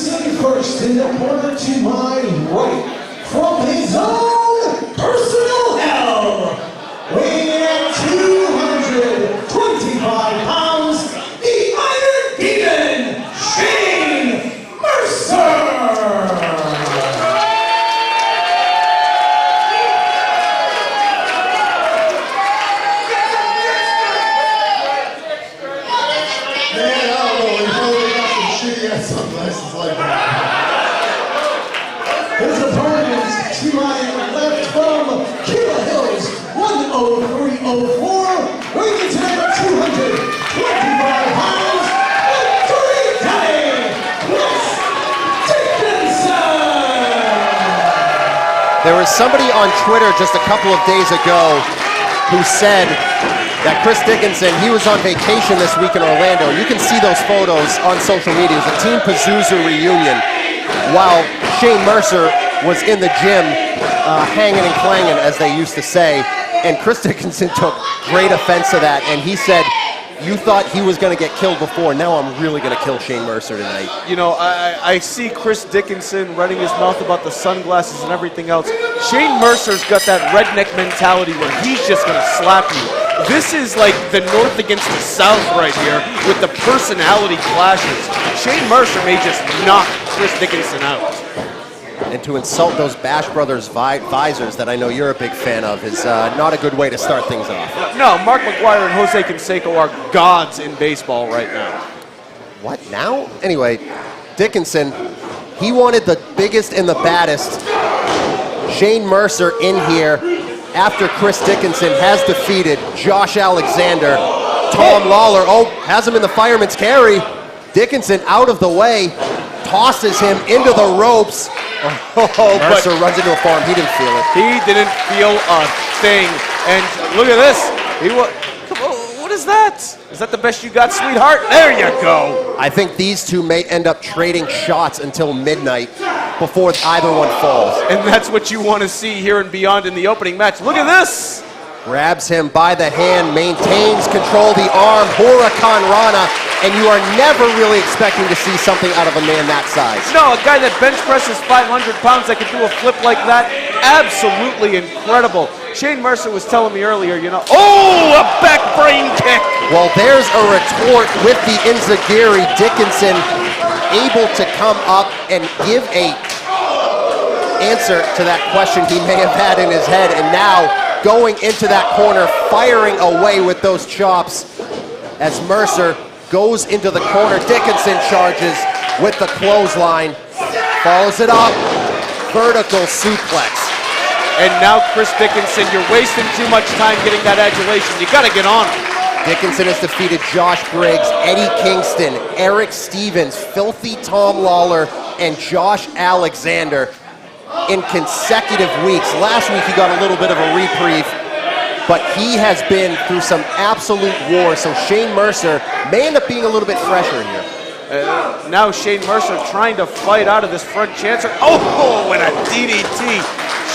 Introducing first in the corner to my right, from his own personal hell, weighing in at 225 pounds, the Iron Demon, Shane Mercer! Sunglasses like that. His opponent to my left from Killa Hills, 10304, weighing in at 225 pounds, the three-time Chris Dickinson! There was somebody on Twitter just a couple of days ago who said that Chris Dickinson, he was on vacation this week in Orlando. You can see those photos on social media. It was a Team Pazuzu reunion while Shane Mercer was in the gym hanging and clanging, as they used to say. And Chris Dickinson took great offense to that, and he said, you thought he was going to get killed before. Now I'm really going to kill Shane Mercer tonight. You know, I see Chris Dickinson running his mouth about the sunglasses and everything else. Shane Mercer's got that redneck mentality where he's just going to slap you. This is like the North against the South right here with the personality clashes. Shane Mercer may just knock Chris Dickinson out. And to insult those Bash Brothers visors that I know you're a big fan of is not a good way to start things off. No, Mark McGuire and Jose Canseco are gods in baseball right now. What now? Anyway, Dickinson, he wanted the biggest and the baddest Shane Mercer in here after Chris Dickinson has defeated Josh Alexander. Tom Lawler, has him in the fireman's carry. Dickinson out of the way, tosses him into the ropes. Mercer runs into a forearm. He didn't feel it. He didn't feel a thing. And look at this. Come on, what is that? Is that the best you got, sweetheart? There you go. I think these two may end up trading shots until midnight before either one falls. And that's what you want to see here and beyond in the opening match. Look at this. Grabs him by the hand, maintains control of the arm, Huracan Rana, and you are never really expecting to see something out of a man that size. No, a guy that bench presses 500 pounds that can do a flip like that, absolutely incredible. Shane Mercer was telling me earlier, a back brain kick. Well, there's a retort with the Inzagiri. Dickinson able to come up and give a answer to that question he may have had in his head, and now going into that corner, firing away with those chops as Mercer goes into the corner. Dickinson charges with the clothesline, follows it up, vertical suplex. And now Chris Dickinson, you're wasting too much time getting that adulation. You got to get on him. Dickinson has defeated Josh Briggs, Eddie Kingston, Eric Stevens, Filthy Tom Lawler, and Josh Alexander in consecutive weeks. Last week he got a little bit of a reprieve, but he has been through some absolute war, so Shane Mercer may end up being a little bit fresher here. Now Shane Mercer trying to fight out of this front chancer. And a DDT.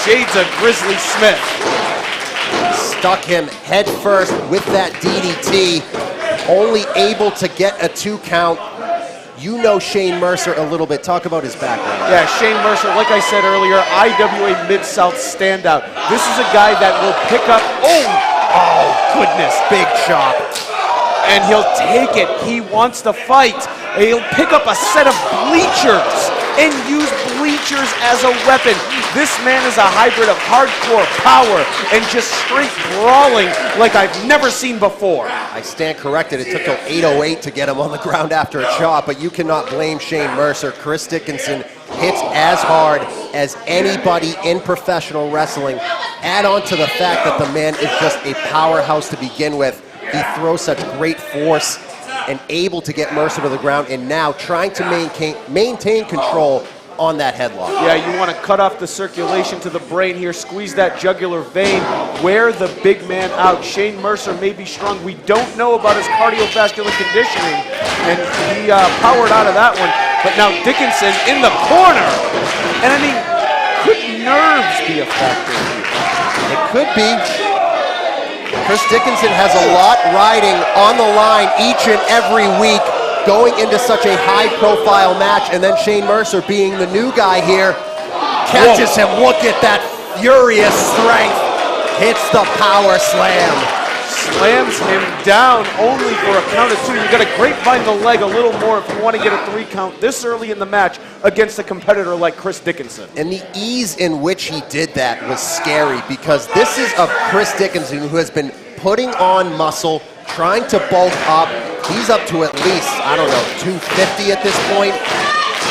Shades of Grizzly Smith. Stuck him head first with that DDT, only able to get a 2 count. You know Shane Mercer a little bit. Talk about his background. Yeah, Shane Mercer, like I said earlier, IWA Mid-South standout. This is a guy that will pick up, goodness, big chop. And he'll take it. He wants to fight. He'll pick up a set of bleachers and use bleachers as a weapon. This man is a hybrid of hardcore power and just straight brawling like I've never seen before. I stand corrected. It took till 8:08 to get him on the ground after a chop, but you cannot blame Shane Mercer. Chris Dickinson hits as hard as anybody in professional wrestling. Add on to the fact that the man is just a powerhouse to begin with. He throws such great force and able to get Mercer to the ground, and now trying to maintain control on that headlock. Yeah, you want to cut off the circulation to the brain here, squeeze that jugular vein, wear the big man out. Shane Mercer may be strong. We don't know about his cardiovascular conditioning, and he powered out of that one. But now Dickinson in the corner. And I mean, could nerves be a factor here? It could be. Chris Dickinson has a lot riding on the line each and every week. going into such a high-profile match, and then Shane Mercer, being the new guy here, catches him. Look at that furious strength. Hits the power slam. Slams him down only for a count of 2. You got to grapevine the leg a little more if you want to get a 3 count this early in the match against a competitor like Chris Dickinson. And the ease in which he did that was scary, because this is a Chris Dickinson who has been putting on muscle, trying to bulk up. He's up to at least, I don't know, 250 at this point.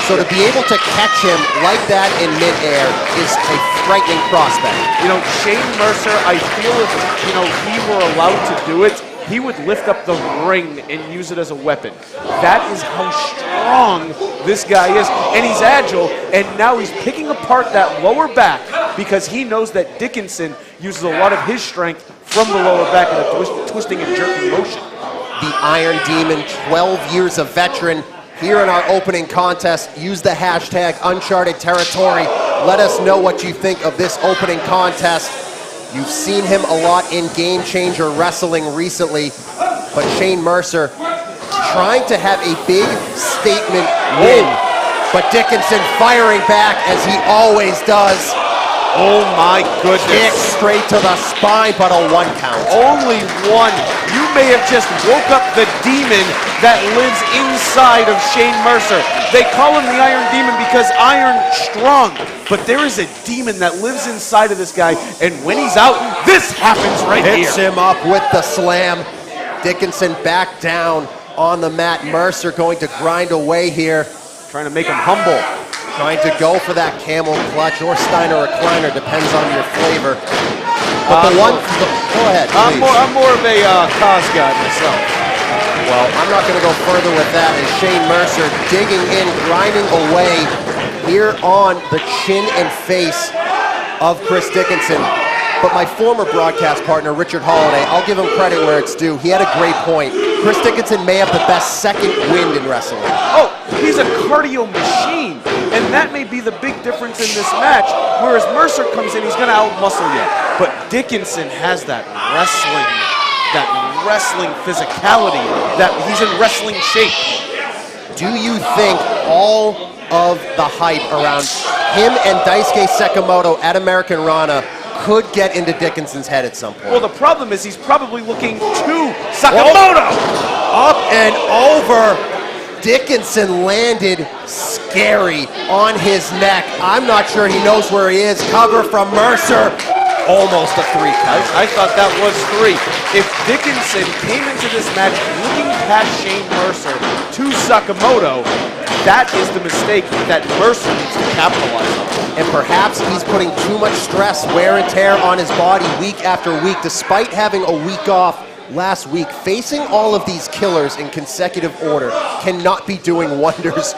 So to be able to catch him like that in midair is a frightening prospect. You know, Shane Mercer, I feel if, he were allowed to do it, he would lift up the ring and use it as a weapon. That is how strong this guy is. And he's agile, and now he's picking apart that lower back because he knows that Dickinson uses a lot of his strength from the lower back in a twisting and jerking motion. The Iron Demon, 12 years of veteran. Here in our opening contest, use the hashtag Uncharted Territory. Let us know what you think of this opening contest. You've seen him a lot in Game Changer Wrestling recently, but Shane Mercer trying to have a big statement win, but Dickinson firing back as he always does. Oh my goodness. Kick straight to the spine, but a 1 count. Only 1. You may have just woke up the demon that lives inside of Shane Mercer. They call him the Iron Demon because iron strong, but there is a demon that lives inside of this guy, and when he's out, this happens right here. Hits him up with the slam. Dickinson back down on the mat. Mercer going to grind away here. Trying to make him humble. Trying to go for that camel clutch or Steiner recliner, depends on your flavor. But go ahead, I'm more of a cause guy myself. Well, I'm not going to go further with that as Shane Mercer digging in, grinding away here on the chin and face of Chris Dickinson. But my former broadcast partner, Richard Holiday, I'll give him credit where it's due. He had a great point. Chris Dickinson may have the best second wind in wrestling. Oh, he's a cardio machine. And that may be the big difference in this match. Whereas Mercer comes in, he's going to out-muscle you. But Dickinson has that wrestling physicality, that he's in wrestling shape. Do you think all of the hype around him and Daisuke Sekimoto at American Rana could get into Dickinson's head at some point? Well, the problem is he's probably looking to Sekimoto. Up and over. Dickinson landed scary on his neck. I'm not sure he knows where he is. Cover from Mercer. Almost a 3 count. I thought that was 3. If Dickinson came into this match looking past Shane Mercer to Sekimoto, that is the mistake that Mercer needs to capitalize on. And perhaps he's putting too much stress, wear and tear on his body week after week, despite having a week off last week. Facing all of these killers in consecutive order cannot be doing wonders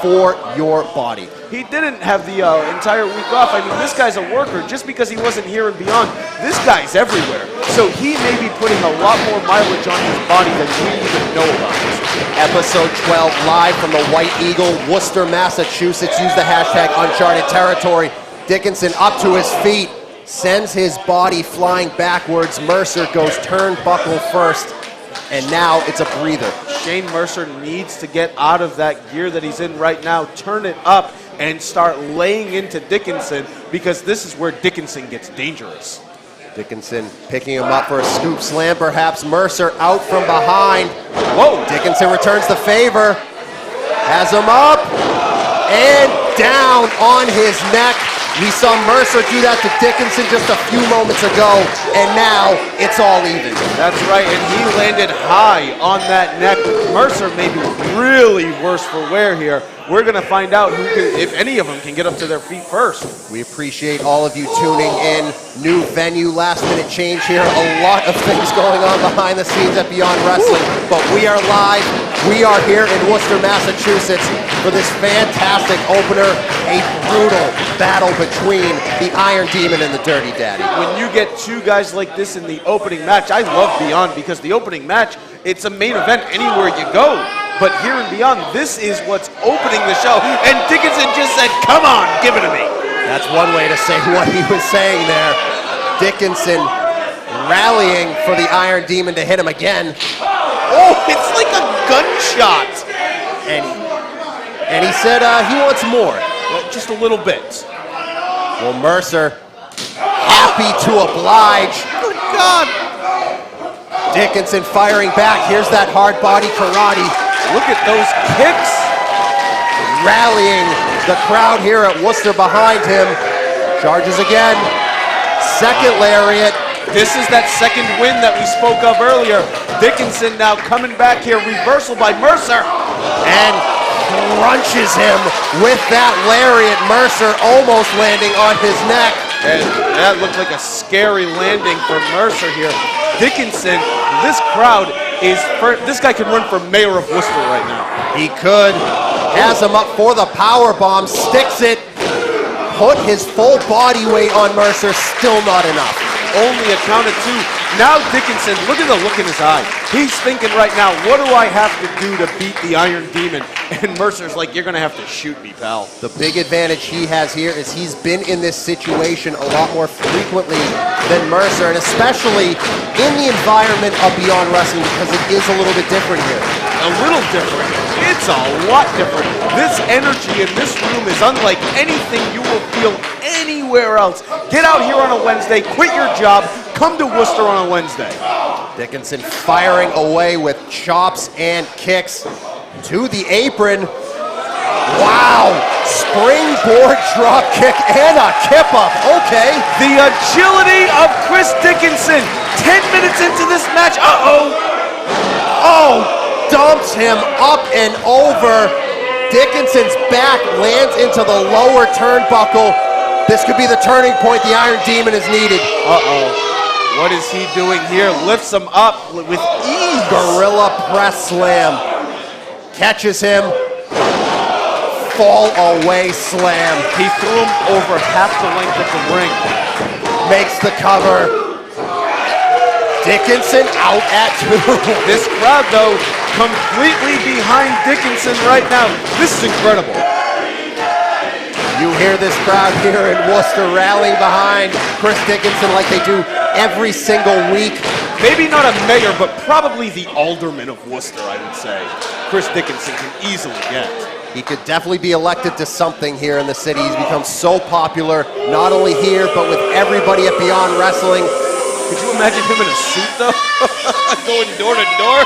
for your body. He didn't have the entire week off. I mean, this guy's a worker. Just because he wasn't here and beyond, this guy's everywhere. So he may be putting a lot more mileage on his body than we even know about. Episode 12, live from the White Eagle, Worcester, Massachusetts. Use the hashtag Uncharted Territory. Dickinson up to his feet, sends his body flying backwards. Mercer goes turnbuckle first, and now it's a breather. Shane Mercer needs to get out of that gear that he's in right now, turn it up, and start laying into Dickinson, because this is where Dickinson gets dangerous. Dickinson picking him up for a scoop slam, perhaps. Mercer out from behind. Whoa! Dickinson returns the favor. Has him up and down on his neck. We saw Mercer do that to Dickinson just a few moments ago, and now it's all even. That's right, and he landed high on that neck. Mercer may be really worse for wear here. We're going to find out who can, if any of them can get up to their feet first. We appreciate all of you tuning in. New venue, last minute change here. A lot of things going on behind the scenes at Beyond Wrestling, but we are live. We are here in Worcester, Massachusetts for this fantastic opener, a brutal battle between the Iron Demon and the Dirty Daddy. When you get two guys like this in the opening match, I love Beyond, because the opening match, it's a main event anywhere you go. But here in Beyond, this is what's opening the show. And Dickinson just said, come on, give it to me. That's one way to say what he was saying there. Dickinson rallying for the Iron Demon to hit him again. Oh, it's like a gunshot. And he said he wants more. Just a little bit. Well, Mercer, happy to oblige. Good God. Dickinson firing back. Here's that hard body karate. Look at those kicks. Rallying the crowd here at Worcester behind him. Charges again. Second lariat. This is that second win that we spoke of earlier. Dickinson now coming back here. Reversal by Mercer. And crunches him with that lariat. Mercer almost landing on his neck. And that looked like a scary landing for Mercer here. Dickinson, this crowd is, this guy could run for mayor of Worcester right now. He could. Has him up for the power bomb, sticks it, put his full body weight on Mercer, still not enough. Only a count of two. Now Dickinson, look at the look in his eye. He's thinking right now, what do I have to do to beat the Iron Demon? And Mercer's like, you're gonna have to shoot me, pal. The big advantage he has here is he's been in this situation a lot more frequently than Mercer, and especially in the environment of Beyond Wrestling, because it is a little bit different here. A little different. It's a lot different. This energy in this room is unlike anything you will feel anywhere else. Get out here on a Wednesday, quit your job, come to Worcester on a Wednesday. Dickinson firing away with chops and kicks to the apron. Wow! Springboard drop kick and a kip up. Okay. The agility of Chris Dickinson. 10 minutes into this match. Oh! Dumps him up and over. Dickinson's back lands into the lower turnbuckle. This could be the turning point the Iron Demon is needed. What is he doing here? Lifts him up with ease. Gorilla press slam. Catches him. Fall away slam. He threw him over half the length of the ring. Makes the cover. Dickinson out at 2. This crowd, though, completely behind Dickinson right now. This is incredible. You hear this crowd here in Worcester rallying behind Chris Dickinson like they do every single week. Maybe not a mayor, but probably the alderman of Worcester, I would say. Chris Dickinson can easily get. He could definitely be elected to something here in the city. He's become so popular, not only here, but with everybody at Beyond Wrestling. Could you imagine him in a suit, though? Going door to door?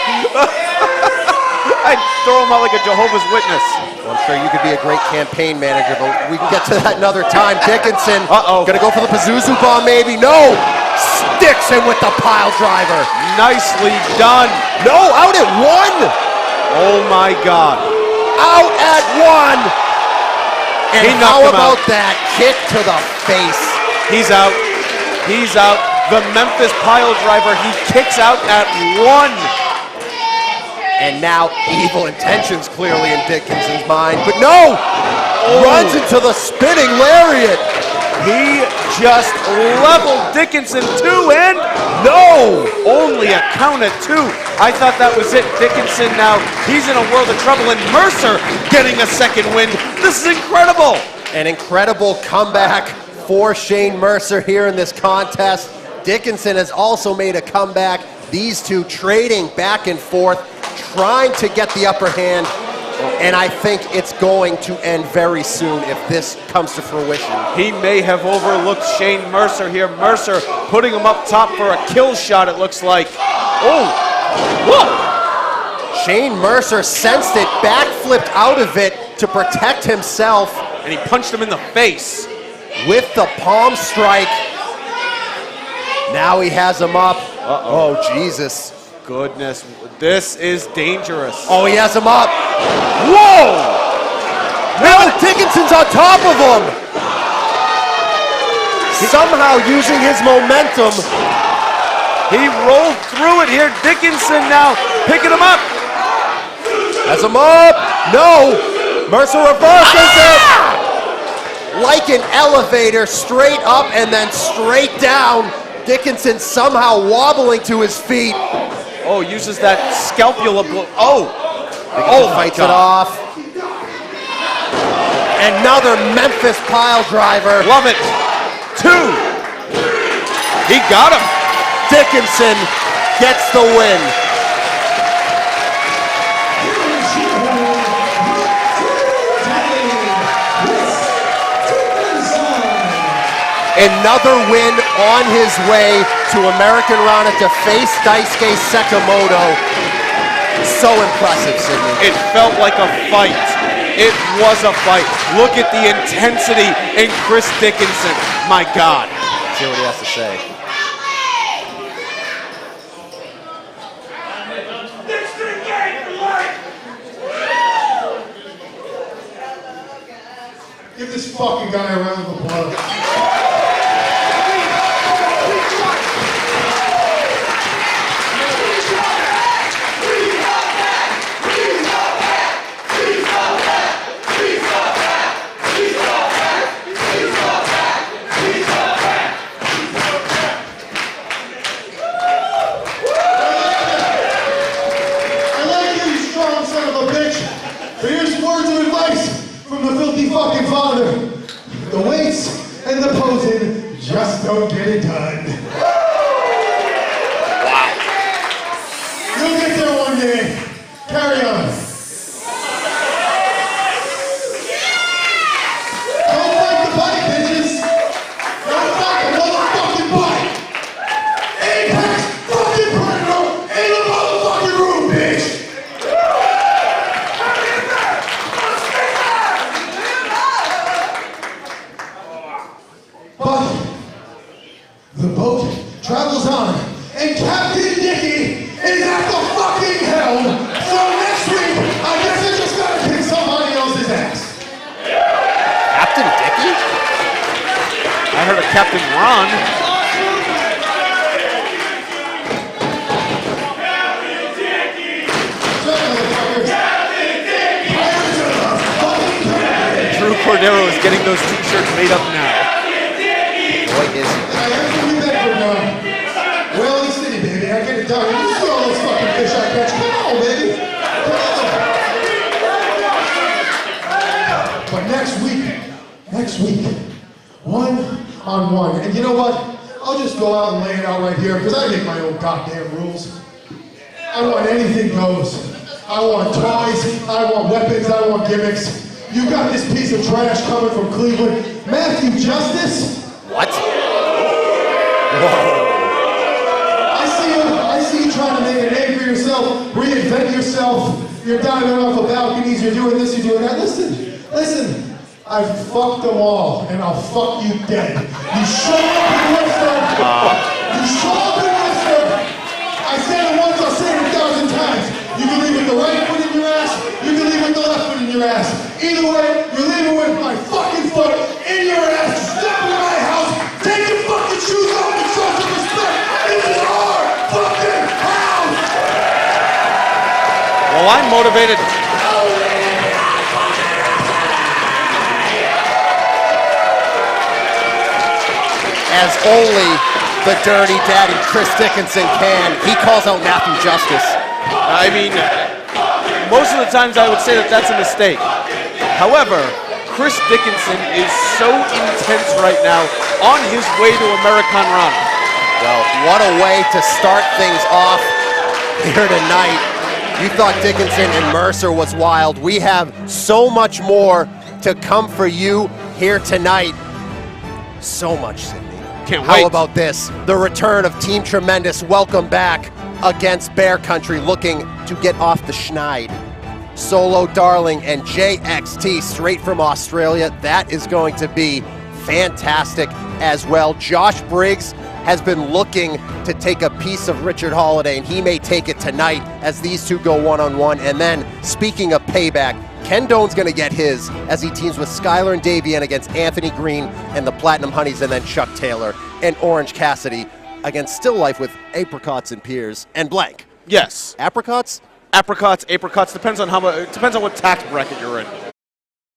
I'd throw him out like a Jehovah's Witness. Well, I'm sure you could be a great campaign manager, but we can get to that another time. Dickinson, gonna go for the Pazuzu bomb, maybe? No! Sticks him with the pile driver. Nicely done. No, out at 1! Oh my God. Out at 1! And how about that kick to the face? He's out. He's out. The Memphis pile driver, he kicks out at 1. And now evil intentions clearly in Dickinson's mind, but no! Runs into the spinning lariat. He just leveled Dickinson 2 and no! Only a count of 2. I thought that was it. Dickinson now, he's in a world of trouble, and Mercer getting a second win. This is incredible. An incredible comeback for Shane Mercer here in this contest. Dickinson has also made a comeback. These two trading back and forth, trying to get the upper hand, and I think it's going to end very soon if this comes to fruition. He may have overlooked Shane Mercer here. Mercer putting him up top for a kill shot, it looks like. Oh, whoa! Shane Mercer sensed it, backflipped out of it to protect himself. And he punched him in the face. With the palm strike. Now he has him up. Oh, Jesus. Goodness, this is dangerous. Oh, he has him up. Whoa! Now Dickinson's on top of him. Somehow using his momentum. He rolled through it here. Dickinson now picking him up. Has him up. No. Mercer reverses it. Like an elevator, straight up and then straight down. Dickinson somehow wobbling to his feet. Oh, uses that scalpula blow. Oh, fights it off. Another Memphis pile driver. Love it. 2. He got him. Dickinson gets the win. Another win on his way to American Rana to face Daisuke Sekimoto. So impressive, Sidney. It felt like a fight. It was a fight. Look at the intensity in Chris Dickinson. My God. Let's see what he has to say. Give this fucking guy a round of applause. Fucking father, the weights and the posing just don't get it done. Wow. You'll get there one day. Carry on. Don't fight the bike, bitches. Don't fight the motherfucking bike. Apex fucking predator in the motherfucking room, bitch. But the boat travels on, and Captain Dicky is at the fucking helm. So next week, I guess I just gotta kick somebody else's ass. Captain Dicky? I heard a Captain Ron. Drew Cordero is getting those t-shirts made up now. Boy, is he. I have to be back from Whaley City, baby. I get it done. You see all those fucking fish I catch. Come on, baby. Come on. But next week, one-on-one. And you know what? I'll just go out and lay it out right here because I make my own goddamn rules. I want anything goes. I want toys, I want weapons, I want gimmicks. You got this piece of trash coming from Cleveland. Matthew Justice? What? Whoa. I see you trying to make a name for yourself, reinvent yourself. You're diving off of balconies, you're doing this, you're doing that. Listen, I fucked them all, and I'll fuck you dead. You show up in Worcester. You show up in Worcester. I said it once, I'll say it 1,000 times. You can leave with the right foot in your ass, you can leave with the left foot in your ass. Either way, you're leaving with my fucking foot in your ass. Step in my house, take your fucking shoes off and show some respect. This is our fucking house! Well, I'm motivated. As only the Dirty Daddy Chris Dickinson can, he calls out Matthew Justice. I mean, most of the times I would say that that's a mistake. However, Chris Dickinson is so intense right now on his way to American Rana. Well, what a way to start things off here tonight. You thought Dickinson and Mercer was wild. We have so much more to come for you here tonight. So much, Sidney. Can't wait. How about this? The return of Team Tremendous. Welcome back against Bear Country, looking to get off the schneid. Solo Darling and JXT straight from Australia. That is going to be fantastic as well. Josh Briggs has been looking to take a piece of Richard Holiday, and he may take it tonight as these two go one-on-one. And then, speaking of payback, Ken Doan's going to get his as he teams with Skylar and Davian against Anthony Green and the Platinum Honeys, and then Chuck Taylor and Orange Cassidy against Still Life with Apricots and Peers and Blank. Yes. Apricots? Apricots, depends on what tax bracket you're in.